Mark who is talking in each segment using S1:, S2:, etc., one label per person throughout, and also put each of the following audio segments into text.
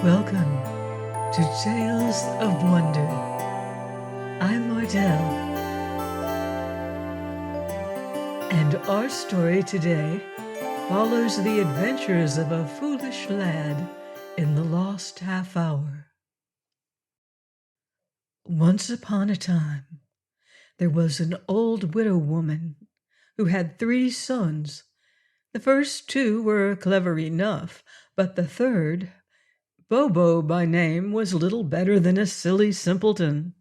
S1: Welcome to Tales of Wonder. I'm Mardell, and our story today follows the adventures of a foolish lad in the lost half hour. Once upon a time, there was an old widow woman who had 3 sons. The first 2 were clever enough, but the third, Bobo by name, was little better than a silly simpleton.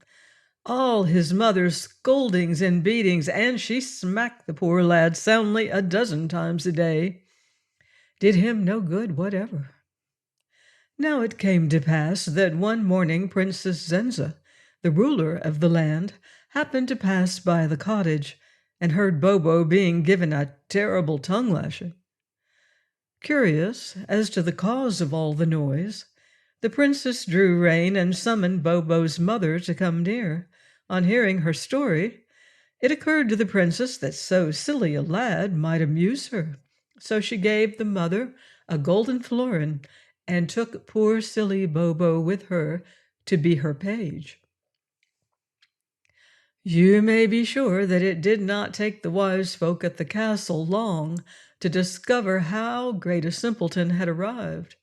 S1: All his mother's scoldings and beatings, and she smacked the poor lad soundly a dozen times a day, did him no good whatever. Now it came to pass that one morning Princess Zenza, the ruler of the land, happened to pass by the cottage, and heard Bobo being given a terrible tongue-lashing. Curious as to the cause of all the noise, the princess drew rein and summoned Bobo's mother to come near. On hearing her story, it occurred to the princess that so silly a lad might amuse her. So she gave the mother a golden florin and took poor silly Bobo with her to be her page. You may be sure that it did not take the wise folk at the castle long to discover how great a simpleton had arrived.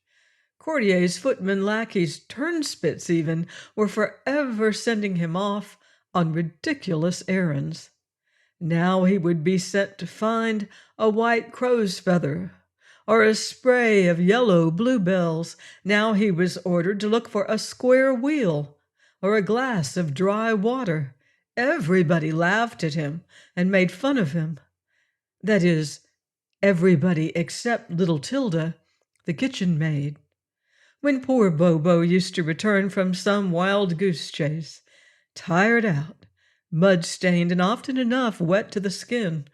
S1: Courtiers, footmen, lackeys, turnspits even, were forever sending him off on ridiculous errands. Now he would be sent to find a white crow's feather or a spray of yellow bluebells. Now he was ordered to look for a square wheel or a glass of dry water. Everybody laughed at him and made fun of him. That is, everybody except little Tilda, the kitchen maid. When poor Bobo used to return from some wild goose chase, tired out, mud-stained, and often enough wet to the skin,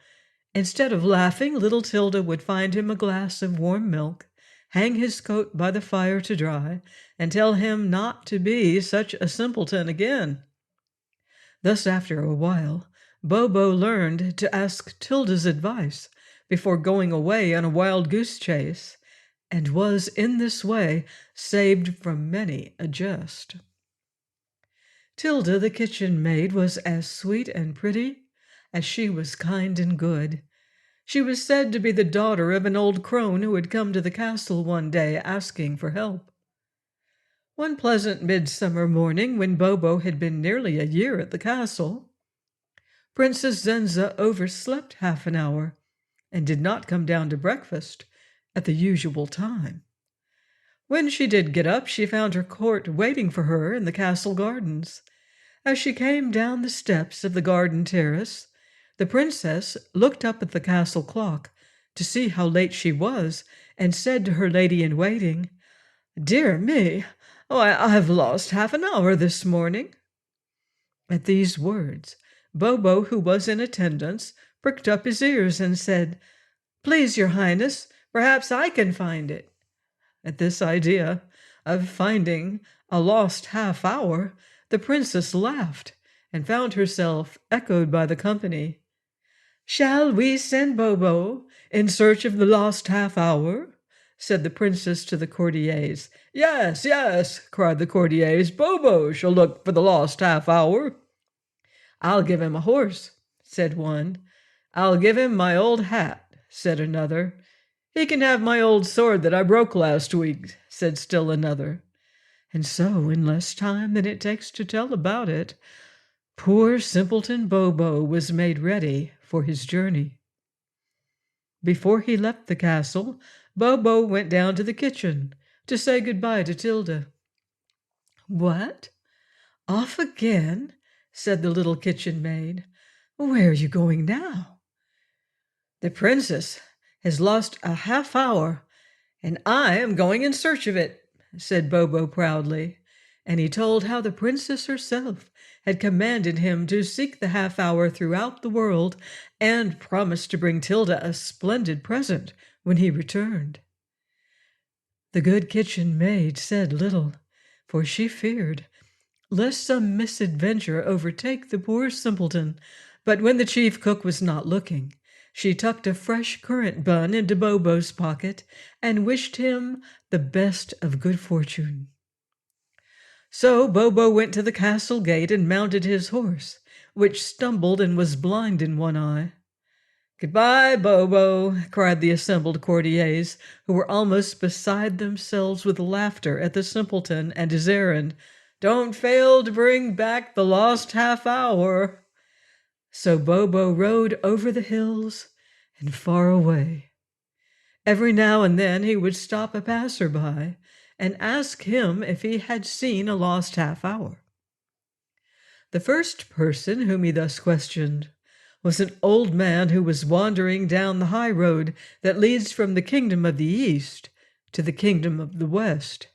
S1: instead of laughing, little Tilda would find him a glass of warm milk, hang his coat by the fire to dry, and tell him not to be such a simpleton again. Thus, after a while, Bobo learned to ask Tilda's advice before going away on a wild goose chase, and was in this way saved from many a jest. Tilda, the kitchen maid, was as sweet and pretty as she was kind and good. She was said to be the daughter of an old crone who had come to the castle one day asking for help. One pleasant midsummer morning, when Bobo had been nearly a year at the castle, Princess Zenza overslept half an hour and did not come down to breakfast at the usual time. When she did get up, she found her court waiting for her in the castle gardens. As she came down the steps of the garden terrace, the princess looked up at the castle clock to see how late she was, and said to her lady-in-waiting, "Dear me, I've lost half an hour this morning." At these words, Bobo, who was in attendance, pricked up his ears and said, "Please, your highness, perhaps I can find it." At this idea of finding a lost half hour, the princess laughed and found herself echoed by the company. "Shall we send Bobo in search of the lost half hour?" said the princess to the courtiers. "Yes, yes," cried the courtiers. "Bobo shall look for the lost half hour." "I'll give him a horse," said one. "I'll give him my old hat," said another. "He can have my old sword that I broke last week," said still another. And so, in less time than it takes to tell about it, poor simpleton Bobo was made ready for his journey. Before he left the castle, Bobo went down to the kitchen to say good-bye to Tilda. "What? Off again?" said the little kitchen maid. "Where are you going now?" "The princess has lost a half hour, and I am going in search of it," said Bobo proudly, and he told how the princess herself had commanded him to seek the half hour throughout the world, and promised to bring Tilda a splendid present when he returned. The good kitchen maid said little, for she feared lest some misadventure overtake the poor simpleton. But when the chief cook was not looking, she tucked a fresh currant bun into Bobo's pocket and wished him the best of good fortune. So Bobo went to the castle gate and mounted his horse, which stumbled and was blind in one eye. "Goodbye, Bobo," cried the assembled courtiers, who were almost beside themselves with laughter at the simpleton and his errand. "Don't fail to bring back the lost half hour." So Bobo rode over the hills and far away. Every now and then he would stop a passer-by and ask him if he had seen a lost half hour. The first person whom he thus questioned was an old man who was wandering down the high road that leads from the kingdom of the East to the kingdom of the West.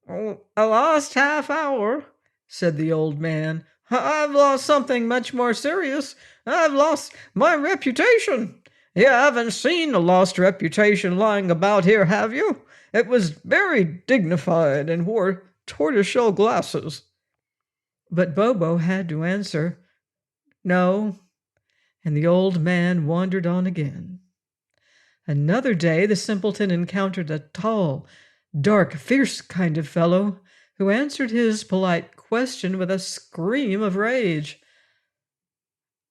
S1: "Oh, a lost half hour," said the old man. "I've lost something much more serious. I've lost my reputation. You haven't seen a lost reputation lying about here, have you? It was very dignified and wore tortoiseshell glasses." But Bobo had to answer, "No," and the old man wandered on again. Another day the simpleton encountered a tall, dark, fierce kind of fellow who answered his polite question with a scream of rage.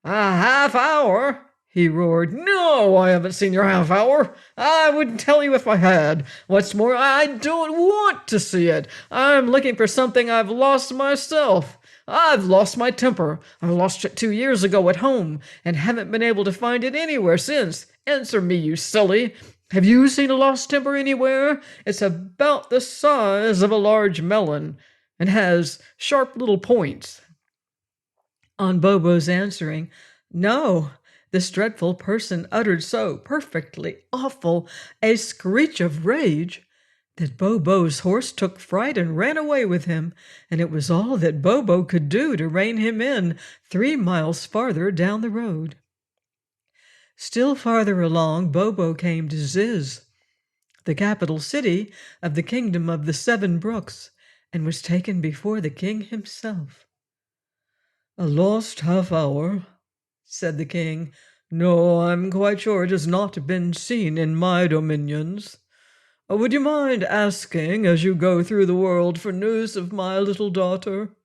S1: "A half hour?" he roared. "No, I haven't seen your half hour. I wouldn't tell you if I had. What's more, I don't want to see it. I'm looking for something I've lost myself. I've lost my temper. I lost it 2 years ago at home and haven't been able to find it anywhere since. Answer me, you silly. Have you seen a lost temper anywhere? It's about the size of a large melon and has sharp little points." On Bobo's answering, "No," this dreadful person uttered so perfectly awful a screech of rage that Bobo's horse took fright and ran away with him, and it was all that Bobo could do to rein him in 3 miles farther down the road. Still farther along, Bobo came to Ziz, the capital city of the kingdom of the 7 brooks, and was taken before the king himself. "A lost half hour?" said the king. "No, I'm quite sure it has not been seen in my dominions. Would you mind asking as you go through the world for news of my little daughter?"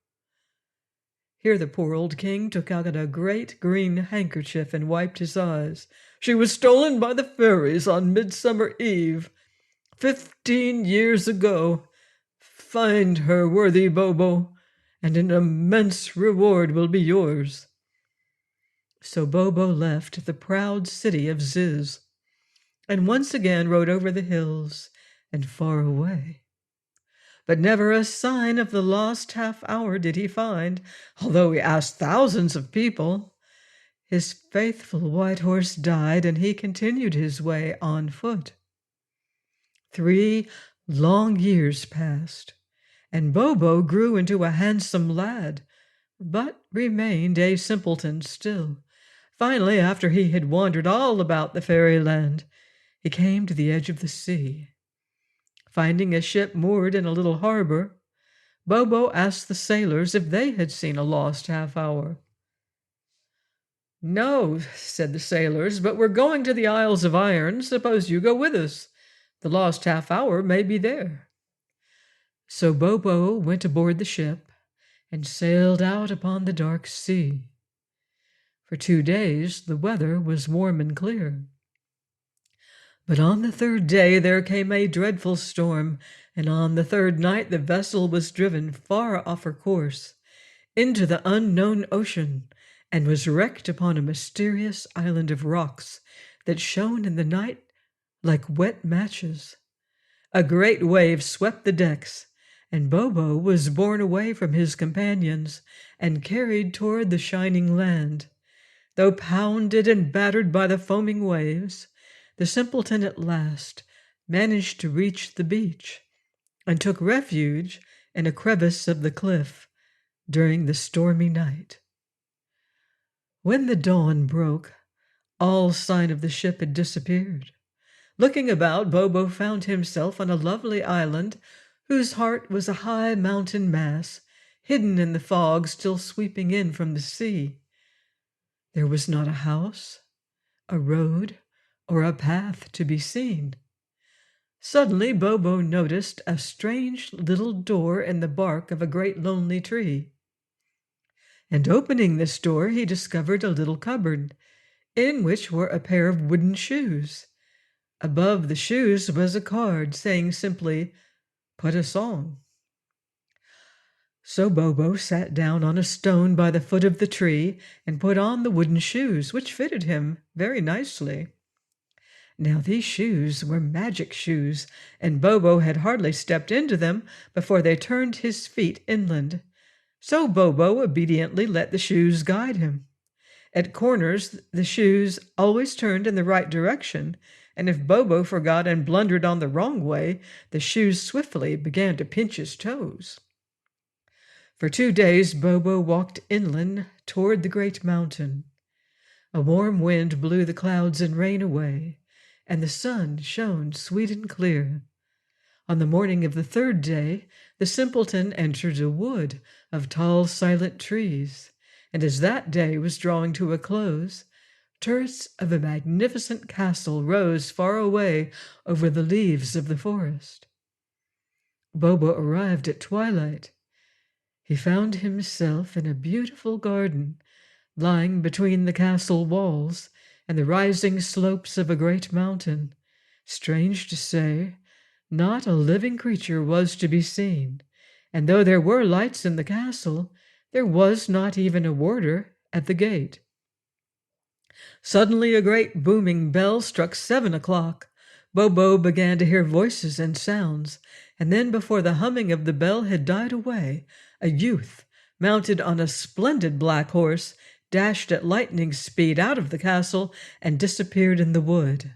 S1: Here the poor old king took out a great green handkerchief and wiped his eyes. "She was stolen by the fairies on Midsummer Eve, 15 years ago. Find her, worthy Bobo, and an immense reward will be yours." So Bobo left the proud city of Ziz, and once again rode over the hills and far away. But never a sign of the lost half hour did he find, although he asked thousands of people. His faithful white horse died, and he continued his way on foot. 3 long years passed, and Bobo grew into a handsome lad, but remained a simpleton still. Finally, after he had wandered all about the fairyland, he came to the edge of the sea. Finding a ship moored in a little harbor, Bobo asked the sailors if they had seen a lost half hour. "No," said the sailors, "but we're going to the Isles of Iron. Suppose you go with us. The lost half hour may be there." So Bobo went aboard the ship and sailed out upon the dark sea. For 2 days the weather was warm and clear. But on the 3rd day there came a dreadful storm, and on the 3rd night the vessel was driven far off her course into the unknown ocean, and was wrecked upon a mysterious island of rocks that shone in the night like wet matches. A great wave swept the decks, and Bobo was borne away from his companions and carried toward the shining land. Though pounded and battered by the foaming waves, the simpleton at last managed to reach the beach and took refuge in a crevice of the cliff during the stormy night. When the dawn broke, all sign of the ship had disappeared. Looking about, Bobo found himself on a lovely island whose heart was a high mountain mass, hidden in the fog still sweeping in from the sea. There was not a house, a road, or a path to be seen. Suddenly Bobo noticed a strange little door in the bark of a great lonely tree. And opening this door, he discovered a little cupboard, in which were a pair of wooden shoes. Above the shoes was a card saying simply, "Put a song." So Bobo sat down on a stone by the foot of the tree and put on the wooden shoes, which fitted him very nicely. Now these shoes were magic shoes, and Bobo had hardly stepped into them before they turned his feet inland. So Bobo obediently let the shoes guide him. At corners, the shoes always turned in the right direction, and if Bobo forgot and blundered on the wrong way, the shoes swiftly began to pinch his toes. For 2 days Bobo walked inland toward the great mountain. A warm wind blew the clouds and rain away, and the sun shone sweet and clear. On the morning of the 3rd day, the simpleton entered a wood of tall silent trees, and as that day was drawing to a close, turrets of a magnificent castle rose far away over the leaves of the forest. Bobo arrived at twilight. He found himself in a beautiful garden, lying between the castle walls and the rising slopes of a great mountain. Strange to say, not a living creature was to be seen, and though there were lights in the castle, there was not even a warder at the gate. Suddenly a great booming bell struck 7 o'clock. Bobo began to hear voices and sounds, and then before the humming of the bell had died away, a youth, mounted on a splendid black horse, dashed at lightning speed out of the castle and disappeared in the wood.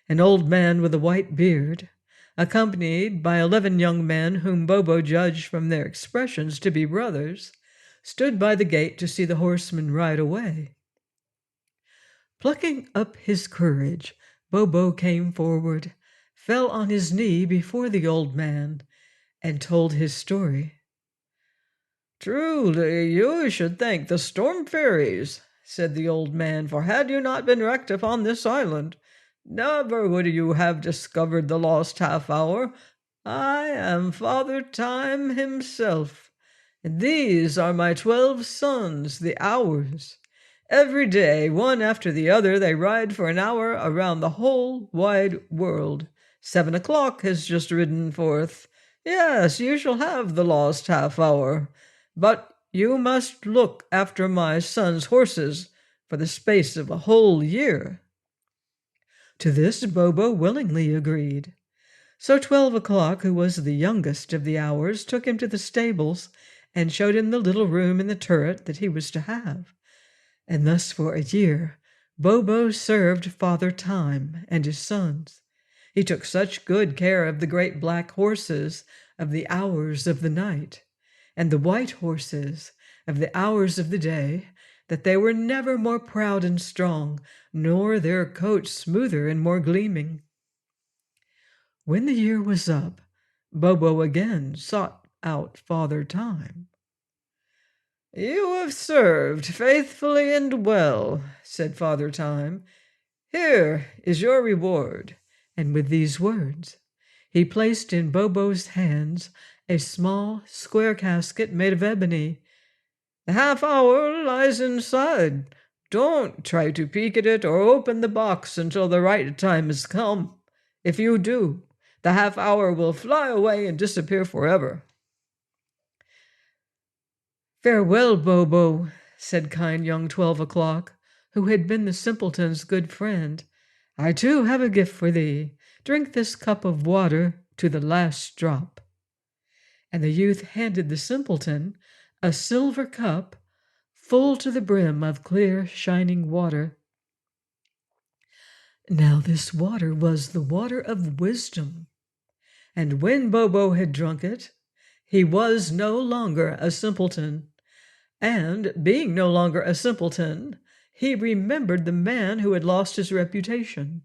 S1: An old man with a white beard, accompanied by 11 young men whom Bobo judged from their expressions to be brothers, stood by the gate to see the horseman ride away. Plucking up his courage, Bobo came forward, fell on his knee before the old man, and told his story. "Truly, you should thank the storm fairies," said the old man, "for had you not been wrecked upon this island, never would you have discovered the lost half-hour. I am Father Time himself, and these are my 12 sons, the Hours. Every day, one after the other, they ride for an hour around the whole wide world. 7 o'clock has just ridden forth. Yes, you shall have the lost half-hour. But you must look after my son's horses for the space of a whole year." To this Bobo willingly agreed. So 12 o'clock, who was the youngest of the Hours, took him to the stables and showed him the little room in the turret that he was to have. And thus for a year Bobo served Father Time and his sons. He took such good care of the great black horses of the Hours of the night, and the white horses of the Hours of the day, that they were never more proud and strong, nor their coats smoother and more gleaming. When the year was up, Bobo again sought out Father Time. "You have served faithfully and well," said Father Time. "Here is your reward." And with these words, he placed in Bobo's hands a small square casket made of ebony. "The half-hour lies inside. Don't try to peek at it or open the box until the right time has come. If you do, the half-hour will fly away and disappear forever." "Farewell, Bobo," said kind young 12 o'clock, who had been the simpleton's good friend. "I too have a gift for thee. Drink this cup of water to the last drop." And the youth handed the simpleton a silver cup full to the brim of clear, shining water. Now this water was the water of wisdom, and when Bobo had drunk it, he was no longer a simpleton, and being no longer a simpleton, he remembered the man who had lost his reputation.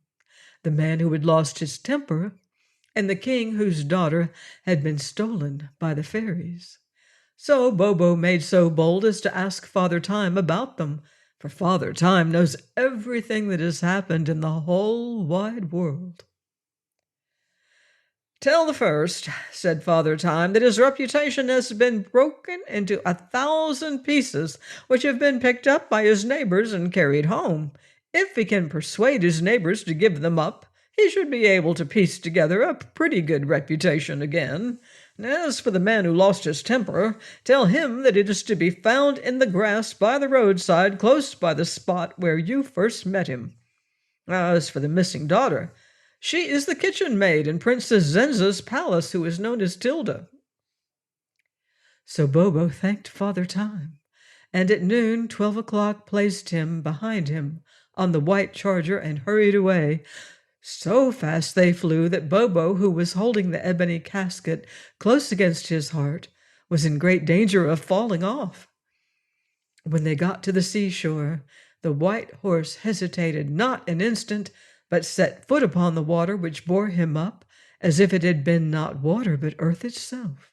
S1: the man who had lost his temper, and the king whose daughter had been stolen by the fairies. So Bobo made so bold as to ask Father Time about them, for Father Time knows everything that has happened in the whole wide world. "Tell the first," said Father Time, "that his reputation has been broken into 1,000 pieces, which have been picked up by his neighbors and carried home. If he can persuade his neighbors to give them up, he should be able to piece together a pretty good reputation again. And as for the man who lost his temper, tell him that it is to be found in the grass by the roadside, close by the spot where you first met him. As for the missing daughter, she is the kitchen maid in Princess Zenza's palace, who is known as Tilda." So Bobo thanked Father Time, and at noon 12 o'clock placed him behind him on the white charger and hurried away. So fast they flew that Bobo, who was holding the ebony casket close against his heart, was in great danger of falling off. When they got to the seashore, the white horse hesitated not an instant, but set foot upon the water, which bore him up, as if it had been not water but earth itself.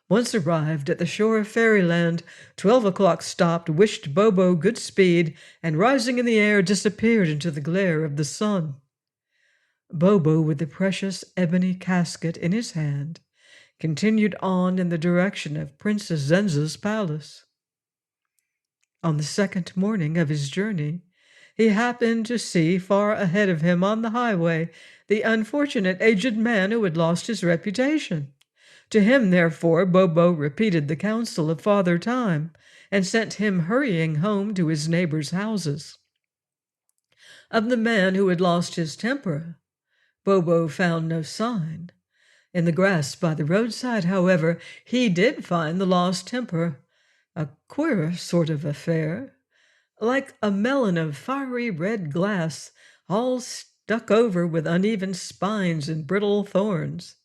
S1: Once arrived at the shore of Fairyland, 12 o'clock stopped, wished Bobo good speed, and rising in the air disappeared into the glare of the sun. Bobo, with the precious ebony casket in his hand, continued on in the direction of Princess Zenza's palace. On the second morning of his journey, he happened to see far ahead of him on the highway the unfortunate aged man who had lost his reputation. To him, therefore, Bobo repeated the counsel of Father Time, and sent him hurrying home to his neighbors' houses. Of the man who had lost his temper, Bobo found no sign. In the grass by the roadside, however, he did find the lost temper, a queer sort of affair, like a melon of fiery red glass, all stuck over with uneven spines and brittle thorns.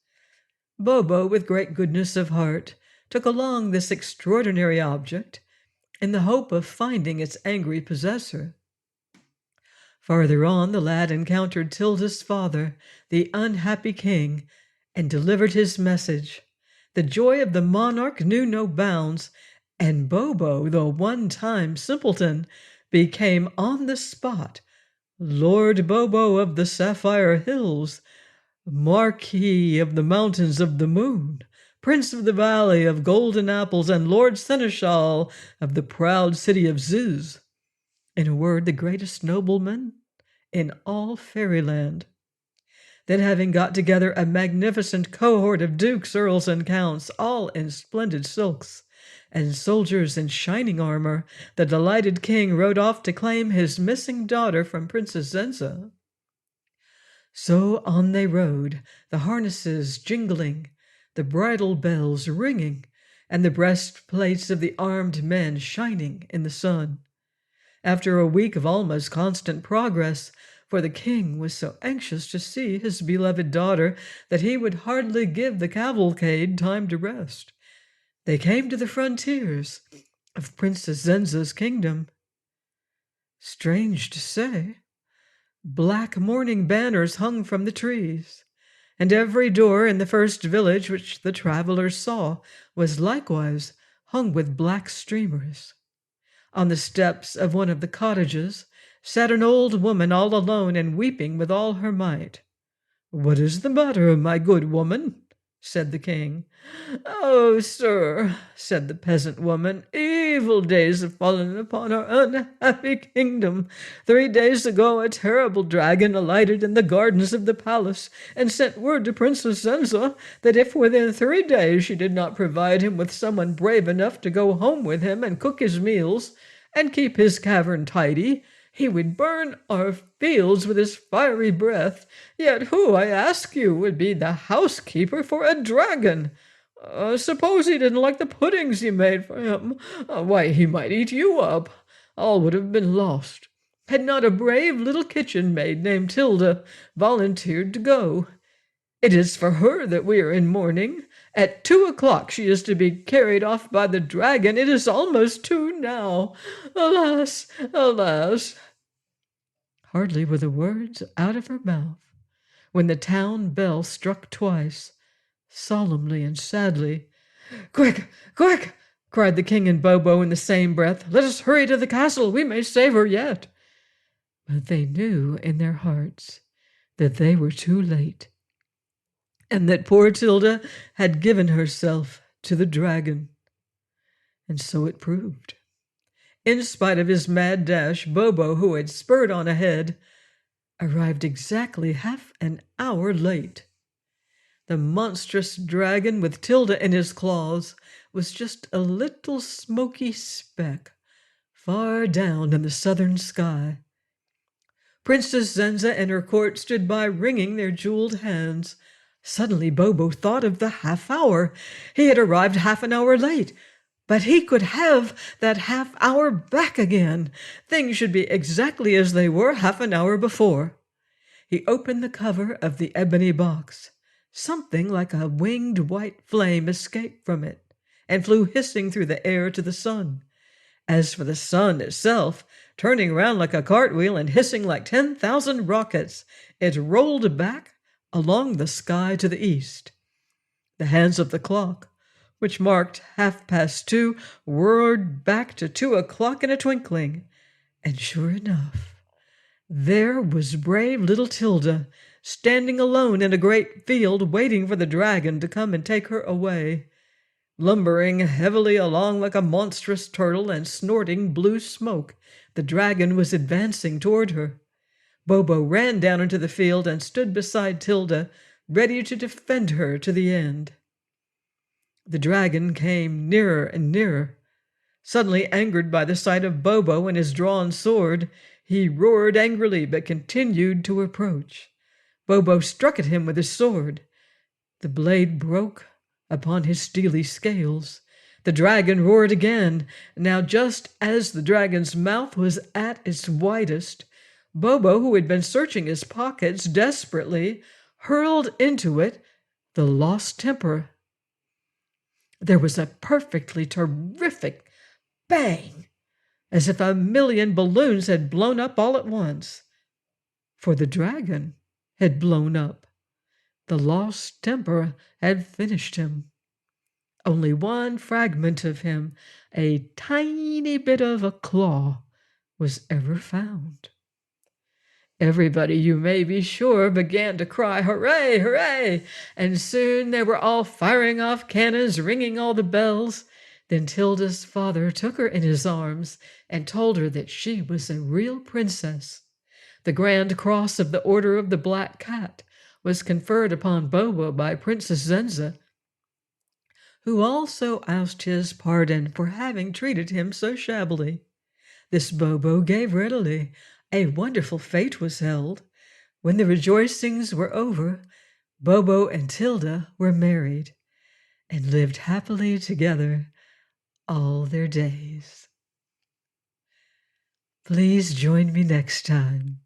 S1: Bobo, with great goodness of heart, took along this extraordinary object in the hope of finding its angry possessor. Farther on, the lad encountered Tilda's father, the unhappy king, and delivered his message. The joy of the monarch knew no bounds, and Bobo, the one-time simpleton, became on the spot Lord Bobo of the Sapphire Hills, Marquis of the Mountains of the Moon, Prince of the Valley of Golden Apples, and Lord Seneschal of the proud city of Ziz. In a word, the greatest nobleman in all Fairyland. Then, having got together a magnificent cohort of dukes, earls, and counts, all in splendid silks, and soldiers in shining armor, the delighted king rode off to claim his missing daughter from Princess Zenza. So on they rode, the harnesses jingling, the bridle bells ringing, and the breastplates of the armed men shining in the sun. After a week of almost constant progress, for the king was so anxious to see his beloved daughter that he would hardly give the cavalcade time to rest, they came to the frontiers of Princess Zenza's kingdom. Strange to say, black mourning banners hung from the trees, and every door in the first village which the travelers saw was likewise hung with black streamers. On the steps of one of the cottages sat an old woman all alone and weeping with all her might. "What is the matter, my good woman?" said the king. "Oh, sir," said the peasant woman, "evil days have fallen upon our unhappy kingdom. 3 days ago a terrible dragon alighted in the gardens of the palace, and sent word to Princess Zenza that if within 3 days she did not provide him with someone brave enough to go home with him and cook his meals, and keep his cavern tidy, he would burn our fields with his fiery breath. Yet who, I ask you, would be the housekeeper for a dragon? Suppose he didn't like the puddings you made for him? Why, he might eat you up. All would have been lost, had not a brave little kitchen maid named Tilda volunteered to go. It is for her that we are in mourning. At 2 o'clock she is to be carried off by the dragon. It is almost 2 now. Alas, alas!" Hardly were the words out of her mouth when the town bell struck twice, solemnly and sadly. "Quick, quick!" cried the king and Bobo in the same breath. "Let us hurry to the castle. We may save her yet." But they knew in their hearts that they were too late, and that poor Tilda had given herself to the dragon. And so it proved. In spite of his mad dash, Bobo, who had spurred on ahead, arrived exactly half an hour late. The monstrous dragon with Tilda in his claws was just a little smoky speck far down in the southern sky. Princess Zenza and her court stood by, wringing their jeweled hands. Suddenly Bobo thought of the half hour. He had arrived half an hour late, but he could have that half hour back again. Things should be exactly as they were half an hour before. He opened the cover of the ebony box. Something like a winged white flame escaped from it and flew hissing through the air to the sun. As for the sun itself, turning round like a cartwheel and hissing like 10,000 rockets, it rolled back along the sky to the east. The hands of the clock, which marked 2:30, whirred back to 2 o'clock in a twinkling, and sure enough, there was brave little Tilda, standing alone in a great field, waiting for the dragon to come and take her away. Lumbering heavily along like a monstrous turtle and snorting blue smoke, the dragon was advancing toward her. Bobo ran down into the field and stood beside Tilda, ready to defend her to the end. The dragon came nearer and nearer. Suddenly angered by the sight of Bobo and his drawn sword, he roared angrily but continued to approach. Bobo struck at him with his sword. The blade broke upon his steely scales. The dragon roared again. Now, just as the dragon's mouth was at its widest, Bobo, who had been searching his pockets desperately, hurled into it the lost temper. There was a perfectly terrific bang, as if 1,000,000 balloons had blown up all at once. For the dragon had blown up. The lost temper had finished him. Only one fragment of him, a tiny bit of a claw, was ever found. Everybody, you may be sure, began to cry, "Hooray, hooray!" And soon they were all firing off cannons, ringing all the bells. Then Tilda's father took her in his arms and told her that she was a real princess. The Grand Cross of the Order of the Black Cat was conferred upon Bobo by Princess Zenza, who also asked his pardon for having treated him so shabbily. This Bobo gave readily. A wonderful fete was held. When the rejoicings were over, Bobo and Tilda were married and lived happily together all their days. Please join me next time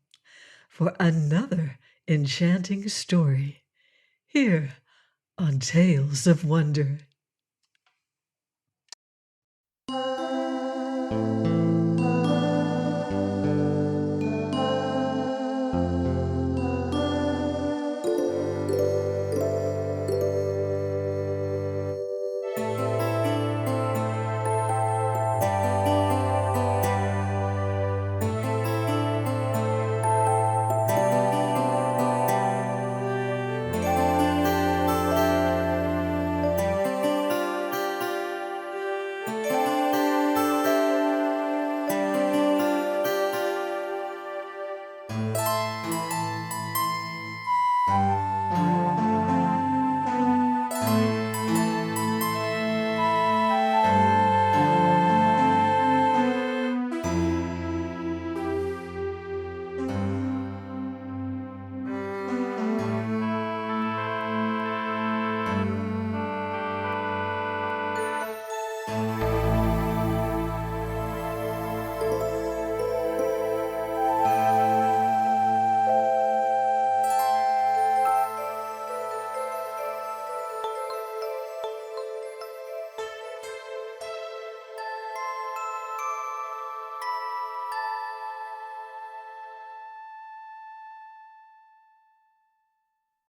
S1: for another enchanting story here on Tales of Wonder.